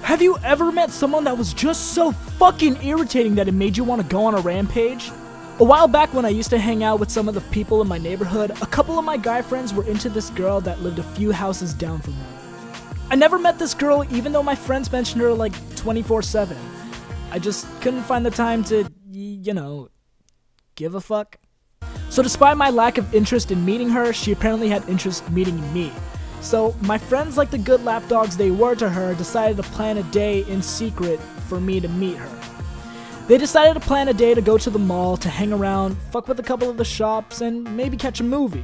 Have you ever met someone that was just so fucking irritating that it made you want to go on a rampage? A while back when I used to hang out with some of the people in my neighborhood, a couple of my guy friends were into this girl that lived a few houses down from me. I never met this girl even though my friends mentioned her like 24/7. I just couldn't find the time to, give a fuck. So despite my lack of interest in meeting her, she apparently had interest meeting me. So my friends, like the good lapdogs they were to her, decided to plan a day in secret for me to meet her. They decided to plan a day to go to the mall, to hang around, fuck with a couple of the shops, and maybe catch a movie.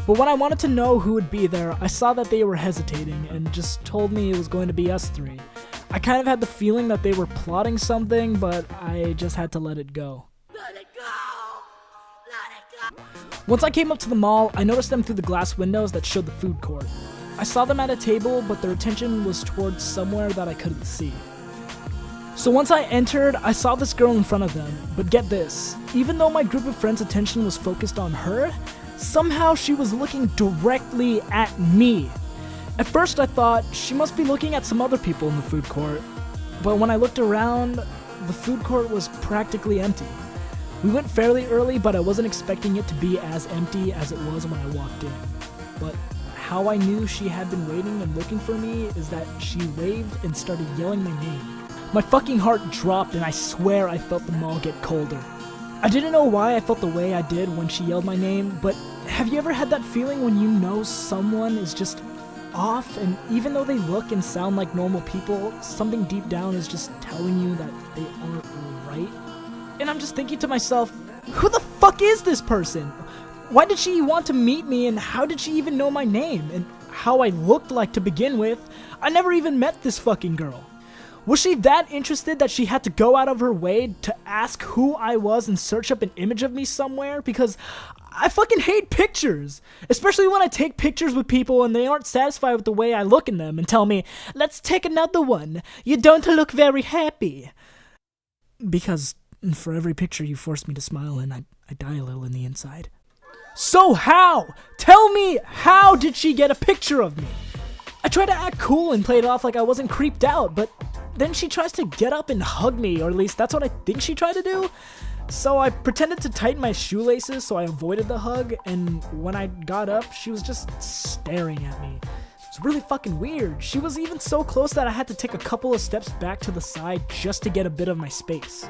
But when I wanted to know who would be there, I saw that they were hesitating and just told me it was going to be us three. I kind of had the feeling that they were plotting something, but I just had to let it go. Let it go! Let it go! Once I came up to the mall, I noticed them through the glass windows that showed the food court. I saw them at a table, but their attention was towards somewhere that I couldn't see. So once I entered, I saw this girl in front of them, but get this, even though my group of friends' attention was focused on her, somehow she was looking directly at me. At first I thought she must be looking at some other people in the food court, but when I looked around, the food court was practically empty. We went fairly early, but I wasn't expecting it to be as empty as it was when I walked in. But how I knew she had been waiting and looking for me is that she waved and started yelling my name. My fucking heart dropped and I swear I felt the mall get colder. I didn't know why I felt the way I did when she yelled my name, but have you ever had that feeling when you know someone is just off, and even though they look and sound like normal people, something deep down is just telling you that they aren't right? And I'm just thinking to myself, who the fuck is this person? Why did she want to meet me, and how did she even know my name, and how I looked like to begin with? I never even met this fucking girl. Was she that interested that she had to go out of her way to ask who I was and search up an image of me somewhere? Because I fucking hate pictures, especially when I take pictures with people and they aren't satisfied with the way I look in them and tell me, let's take another one, you don't look very happy. Because for every picture you force me to smile in, I die a little in the inside. So how? Tell me, how did she get a picture of me? I tried to act cool and play it off like I wasn't creeped out, but then she tries to get up and hug me, or at least that's what I think she tried to do. So I pretended to tighten my shoelaces so I avoided the hug, and when I got up, she was just staring at me. It was really fucking weird. She was even so close that I had to take a couple of steps back to the side just to get a bit of my space.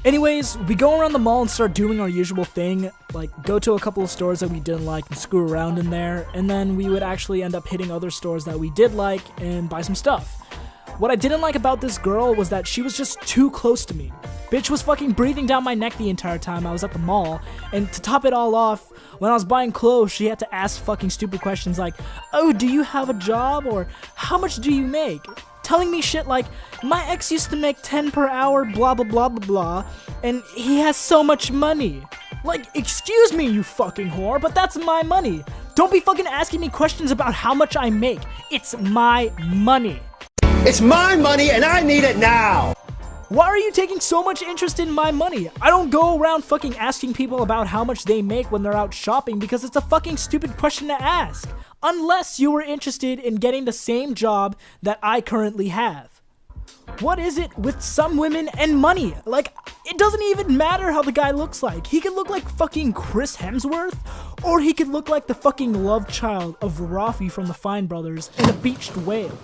Anyways, we go around the mall and start doing our usual thing, like go to a couple of stores that we didn't like and screw around in there, and then we would actually end up hitting other stores that we did like and buy some stuff. What I didn't like about this girl was that she was just too close to me. Bitch was fucking breathing down my neck the entire time I was at the mall, and to top it all off, when I was buying clothes, she had to ask fucking stupid questions like, oh, do you have a job, or how much do you make? Telling me shit like, my ex used to make 10 per hour, blah blah blah blah blah, and he has so much money. Like, excuse me, you fucking whore, but that's my money. Don't be fucking asking me questions about how much I make. It's my money. It's my money and I need it now! Why are you taking so much interest in my money? I don't go around fucking asking people about how much they make when they're out shopping because it's a fucking stupid question to ask. Unless you were interested in getting the same job that I currently have. What is it with some women and money? Like, it doesn't even matter how the guy looks like. He could look like fucking Chris Hemsworth, or he could look like the fucking love child of Rafi from the Fine Brothers and a beached whale.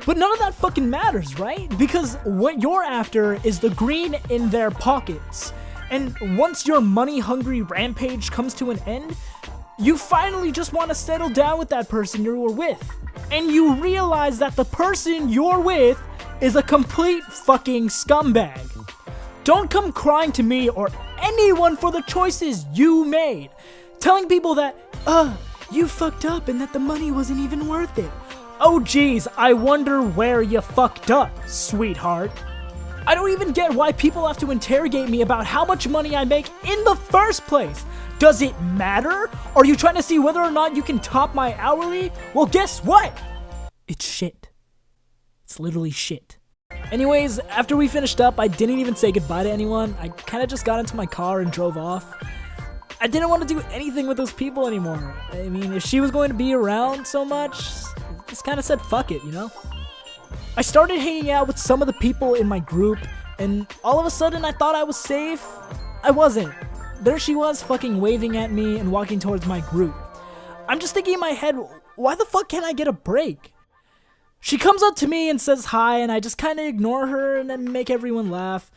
But none of that fucking matters, right? Because what you're after is the green in their pockets. And once your money-hungry rampage comes to an end, you finally just want to settle down with that person you were with. And you realize that the person you're with is a complete fucking scumbag. Don't come crying to me or anyone for the choices you made. Telling people that, you fucked up and that the money wasn't even worth it. Oh geez, I wonder where you fucked up, sweetheart. I don't even get why people have to interrogate me about how much money I make in the first place. Does it matter? Are you trying to see whether or not you can top my hourly? Well, guess what? It's shit. It's literally shit. Anyways, after we finished up, I didn't even say goodbye to anyone. I kind of just got into my car and drove off. I didn't want to do anything with those people anymore. I mean, if she was going to be around so much, just kind of said fuck it, you know? I started hanging out with some of the people in my group, and all of a sudden I thought I was safe. I wasn't. There she was fucking waving at me and walking towards my group. I'm just thinking in my head, why the fuck can't I get a break? She comes up to me and says hi, and I just kind of ignore her and then make everyone laugh.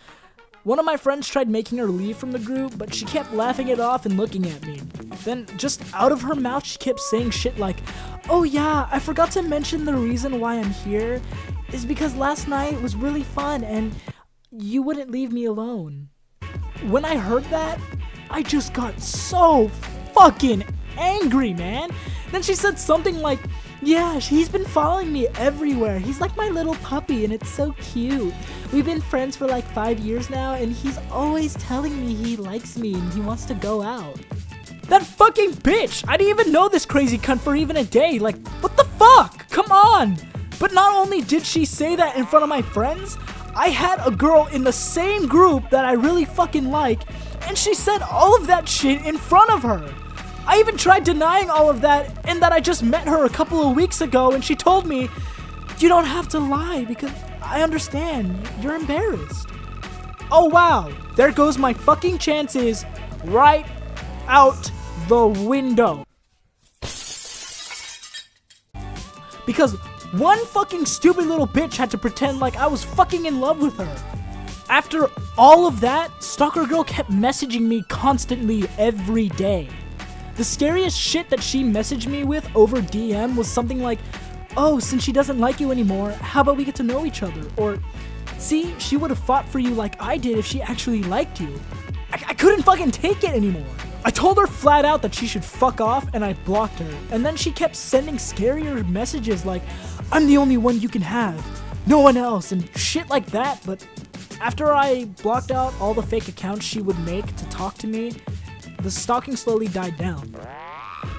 One of my friends tried making her leave from the group, but she kept laughing it off and looking at me. Then, just out of her mouth, she kept saying shit like, "Oh yeah, I forgot to mention the reason why I'm here is because last night was really fun and you wouldn't leave me alone." When I heard that, I just got so fucking angry, man. Then she said something like, "Yeah, he's been following me everywhere. He's like my little puppy and it's so cute. We've been friends for like 5 years now and he's always telling me he likes me and he wants to go out." That fucking bitch! I didn't even know this crazy cunt for even a day. Like, what the fuck? Come on! But not only did she say that in front of my friends, I had a girl in the same group that I really fucking like, and she said all of that shit in front of her. I even tried denying all of that and that I just met her a couple of weeks ago, and she told me, "You don't have to lie because I understand. You're embarrassed." Oh wow, there goes my fucking chances right out the window. Because one fucking stupid little bitch had to pretend like I was fucking in love with her. After all of that, Stalker Girl kept messaging me constantly every day. The scariest shit that she messaged me with over DM was something like, "Oh, since she doesn't like you anymore, how about we get to know each other?" Or, "See, she would have fought for you like I did if she actually liked you." I couldn't fucking take it anymore. I told her flat out that she should fuck off and I blocked her. And then she kept sending scarier messages like, "I'm the only one you can have, no one else," and shit like that. But after I blocked out all the fake accounts she would make to talk to me, the stalking slowly died down.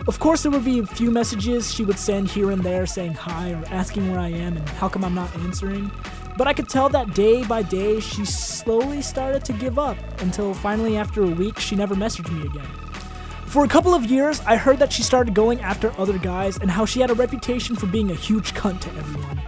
Of course, there would be a few messages she would send here and there saying hi or asking where I am and how come I'm not answering. But I could tell that day by day she slowly started to give up until finally after a week she never messaged me again. For a couple of years, I heard that she started going after other guys and how she had a reputation for being a huge cunt to everyone.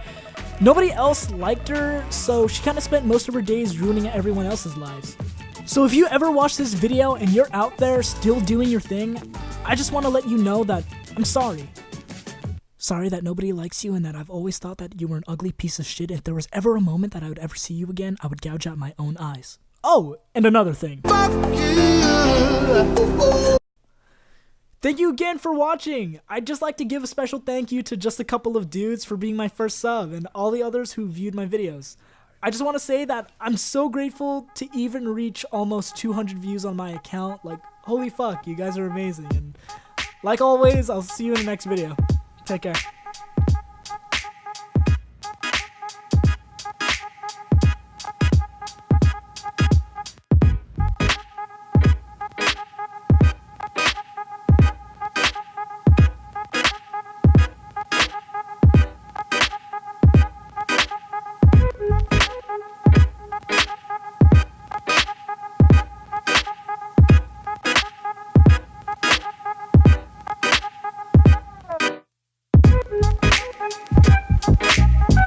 Nobody else liked her, so she kind of spent most of her days ruining everyone else's lives. So if you ever watch this video and you're out there still doing your thing, I just want to let you know that I'm sorry. Sorry that nobody likes you and that I've always thought that you were an ugly piece of shit. If there was ever a moment that I would ever see you again, I would gouge out my own eyes. Oh, and another thing. Fuck you. Thank you again for watching. I'd just like to give a special thank you to just a couple of dudes for being my first sub and all the others who viewed my videos. I just want to say that I'm so grateful to even reach almost 200 views on my account. Like, holy fuck, you guys are amazing. And like always, I'll see you in the next video. Take care.